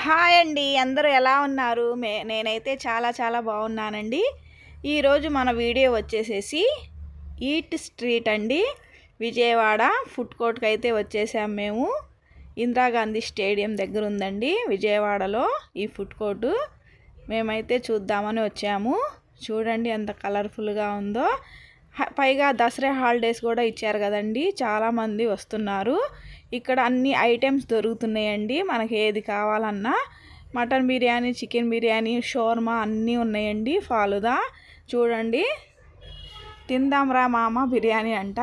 Hi అండి. అందరూ ఎలా ఉన్నారు? నేనైతే చాలా చాలా బాగున్నానండి. ఈరోజు మన వీడియో వచ్చేసేసి ఈట్ స్ట్రీట్ అండి. విజయవాడ ఫుడ్ కోర్ట్కి అయితే వచ్చేసాం మేము. ఇందిరాగాంధీ స్టేడియం దగ్గర ఉందండి విజయవాడలో ఈ ఫుడ్ కోర్టు. మేమైతే చూద్దామని వచ్చాము. చూడండి ఎంత కలర్ఫుల్గా ఉందో. పైగా దసరా హాలిడేస్ కూడా ఇచ్చారు కదండి, చాలామంది వస్తున్నారు. ఇక్కడ అన్ని ఐటమ్స్ దొరుకుతున్నాయండి. మనకి ఏది కావాలన్నా mutton biryani, chicken biryani, shawarma అన్నీ ఉన్నాయండి. ఫాలుదా చూడండి. తిందాంరా మామ బిర్యానీ అంట,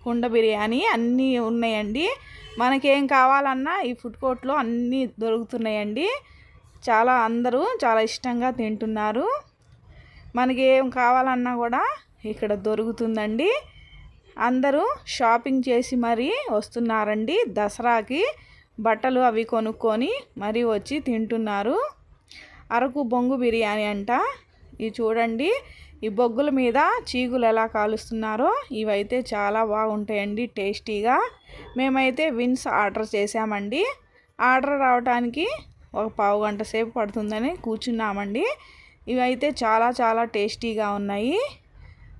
కుండ బిర్యానీ అన్నీ ఉన్నాయండి. మనకేం కావాలన్నా ఈ ఫుడ్ కోర్ట్లో అన్నీ దొరుకుతున్నాయండి. అందరూ చాలా ఇష్టంగా తింటున్నారు. మనకి ఏం కావాలన్నా కూడా ఇక్కడ దొరుకుతుందండి. అందరూ షాపింగ్ చేసి మరీ వస్తున్నారండి. దసరాకి బట్టలు అవి కొనుక్కొని మరీ వచ్చి తింటున్నారు. అరకు బొంగు బిర్యానీ అంట. ఇది చూడండి, ఈ బొగ్గుల మీద చీగులు ఎలా కాలుస్తున్నారో. ఇవైతే చాలా బాగుంటాయండి టేస్టీగా. మేమైతే విన్స్ ఆర్డర్ చేసామండి. ఆర్డర్ రావడానికి ఒక పావు గంట సేపు పడుతుందని కూర్చున్నామండి. ఇవైతే చాలా చాలా టేస్టీగా ఉన్నాయి.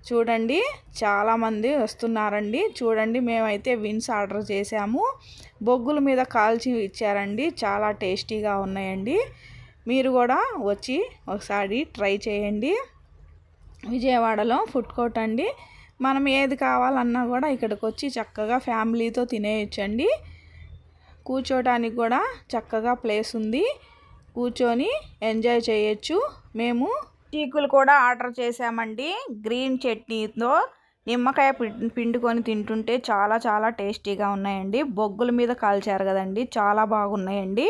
చూడండి, చాలామంది వస్తున్నారండి. చూడండి, మేమైతే విన్స్ ఆర్డర్ చేసాము. బొగ్గుల మీద కాల్చి ఇచ్చారండి. చాలా టేస్టీగా ఉన్నాయండి. మీరు కూడా వచ్చి ఒకసారి ట్రై చేయండి. విజయవాడలో ఫుడ్ కోర్ట్ అండి. మనం ఏది కావాలన్నా కూడా ఇక్కడికి వచ్చి చక్కగా ఫ్యామిలీతో తినేయచ్చండి. కూర్చోడానికి కూడా చక్కగా ప్లేస్ ఉంది. కూర్చొని ఎంజాయ్ చేయొచ్చు. మేము చీకులు కూడా ఆర్డర్ చేసామండి. గ్రీన్ చట్నీతో నిమ్మకాయ పిండుకొని తింటుంటే చాలా చాలా టేస్టీగా ఉన్నాయండి. బొగ్గుల మీద కాల్చారు కదండి, చాలా బాగున్నాయండి.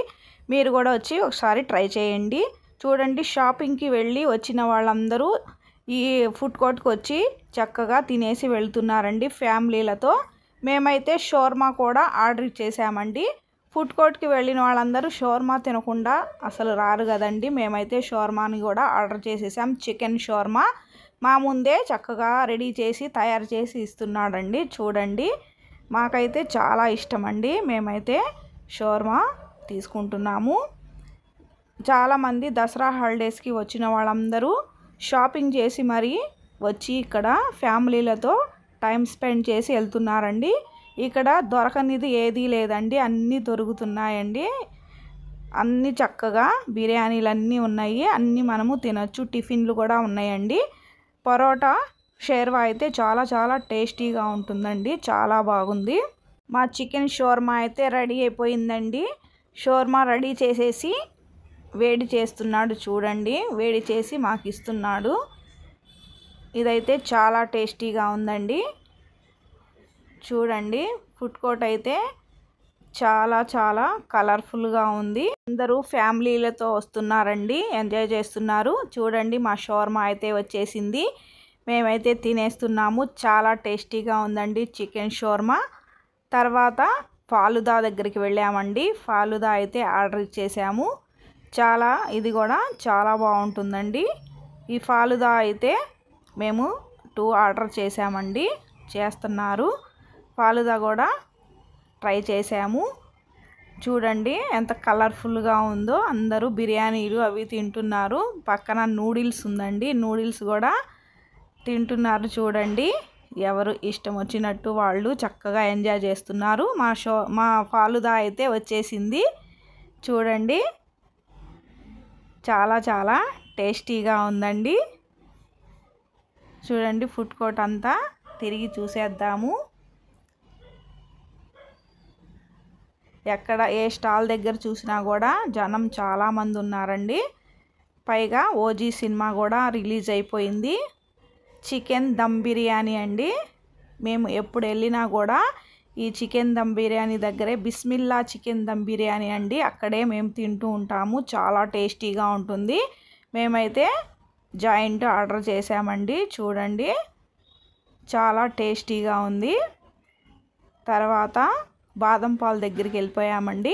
మీరు కూడా వచ్చి ఒకసారి ట్రై చేయండి. చూడండి, షాపింగ్కి వెళ్ళి వచ్చిన వాళ్ళందరూ ఈ ఫుడ్ కోర్ట్కి వచ్చి చక్కగా తినేసి వెళ్తున్నారండి ఫ్యామిలీలతో. మేమైతే షోర్మా కూడా ఆర్డర్ చేసామండి. ఫుడ్ కోర్ట్కి వెళ్ళిన వాళ్ళందరూ షోర్మా తినకుండా అసలు రారు కదండి. మేమైతే షోర్మాని కూడా ఆర్డర్ చేసేసాం. చికెన్ షోర్మా మా ముందే చక్కగా రెడీ చేసి తయారు చేసి ఇస్తున్నాడండి. చూడండి, మాకైతే చాలా ఇష్టం అండి. మేమైతే షోర్మా తీసుకుంటున్నాము. చాలామంది దసరా హాలిడేస్కి వచ్చిన వాళ్ళందరూ షాపింగ్ చేసి మరీ వచ్చి ఇక్కడ ఫ్యామిలీలతో టైం స్పెండ్ చేసి వెళ్తున్నారండి. ఇక్కడ దొరకనిది ఏదీ లేదండి, అన్నీ దొరుకుతున్నాయండి. అన్నీ చక్కగా బిర్యానీలు అన్నీ ఉన్నాయి. అన్నీ మనము తినచ్చు. టిఫిన్లు కూడా ఉన్నాయండి. పరోటా షేర్వా అయితే చాలా చాలా టేస్టీగా ఉంటుందండి. చాలా బాగుంది. మా చికెన్ షోర్మా అయితే రెడీ అయిపోయిందండి. షోర్మా రెడీ చేసేసి వేడి చేస్తున్నాడు. చూడండి, వేడి చేసి మాకు ఇస్తున్నాడు. ఇదైతే చాలా టేస్టీగా ఉందండి. చూడండి, ఫుడ్ కోర్ట్ అయితే చాలా చాలా కలర్ఫుల్గా ఉంది. అందరూ ఫ్యామిలీలతో వస్తున్నారండి, ఎంజాయ్ చేస్తున్నారు. చూడండి, మా షవర్మా అయితే వచ్చేసింది. మేమైతే తినేస్తున్నాము. చాలా టేస్టీగా ఉందండి చికెన్ షవర్మా. తర్వాత ఫాలుదా దగ్గరికి వెళ్ళామండి. ఫాలుదా అయితే ఆర్డర్ ఇచ్చేసాము. ఇది కూడా చాలా బాగుంటుందండి. ఈ ఫాలుదా అయితే మేము 2 ఆర్డర్ చేసామండి. చేస్తున్నారు. ఫాలుదా కూడా ట్రై చేసాము. చూడండి ఎంత కలర్ఫుల్గా ఉందో. అందరూ బిర్యానీలు అవి తింటున్నారు. పక్కన నూడిల్స్ ఉందండి, నూడిల్స్ కూడా తింటున్నారు. చూడండి, ఎవరు ఇష్టం వచ్చినట్టు వాళ్ళు చక్కగా ఎంజాయ్ చేస్తున్నారు. మా ఫాలుదా అయితే వచ్చేసింది. చూడండి, చాలా చాలా టేస్టీగా ఉందండి. చూడండి, ఫుడ్ కోర్ట్ అంతా తిరిగి చూసేద్దాము. ఎక్కడ ఏ స్టాల్ దగ్గర చూసినా కూడా జనం చాలామంది ఉన్నారండి. పైగా ఓజీ సినిమా కూడా రిలీజ్ అయిపోయింది. చికెన్ దమ్ బిర్యానీ అండి. మేము ఎప్పుడు వెళ్ళినా కూడా ఈ చికెన్ దమ్ బిర్యానీ దగ్గరే బిస్మిల్లా చికెన్ దమ్ బిర్యానీ అండి, అక్కడే మేము తింటూ ఉంటాము. చాలా టేస్టీగా ఉంటుంది. మేమైతే జాయింట్ ఆర్డర్ చేసామండి. చూడండి, చాలా టేస్టీగా ఉంది. తర్వాత బాదం పాలు దగ్గరికి వెళ్ళిపోయామండి.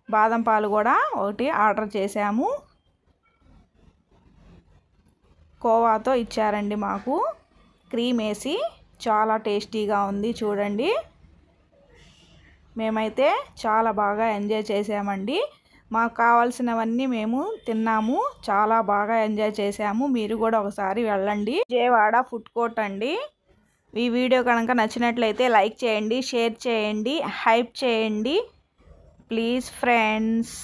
బాదం పాలు కూడా ఒకటి ఆర్డర్ చేసాము. కోవాతో ఇచ్చారండి మాకు, క్రీమ్ వేసి. చాలా టేస్టీగా ఉంది. చూడండి, మేమైతే చాలా బాగా ఎంజాయ్ చేసామండి. మాకు కావాల్సినవన్నీ మేము తిన్నాము, చాలా బాగా ఎంజాయ్ చేసాము. మీరు కూడా ఒకసారి వెళ్ళండి. విజయవాడ ఫుడ్ కోర్ట్ అండి. ఈ వీడియో కనుక నచ్చినట్లయితే లైక్ చేయండి, షేర్ చేయండి, హైప్ చేయండి ప్లీజ్ ఫ్రెండ్స్.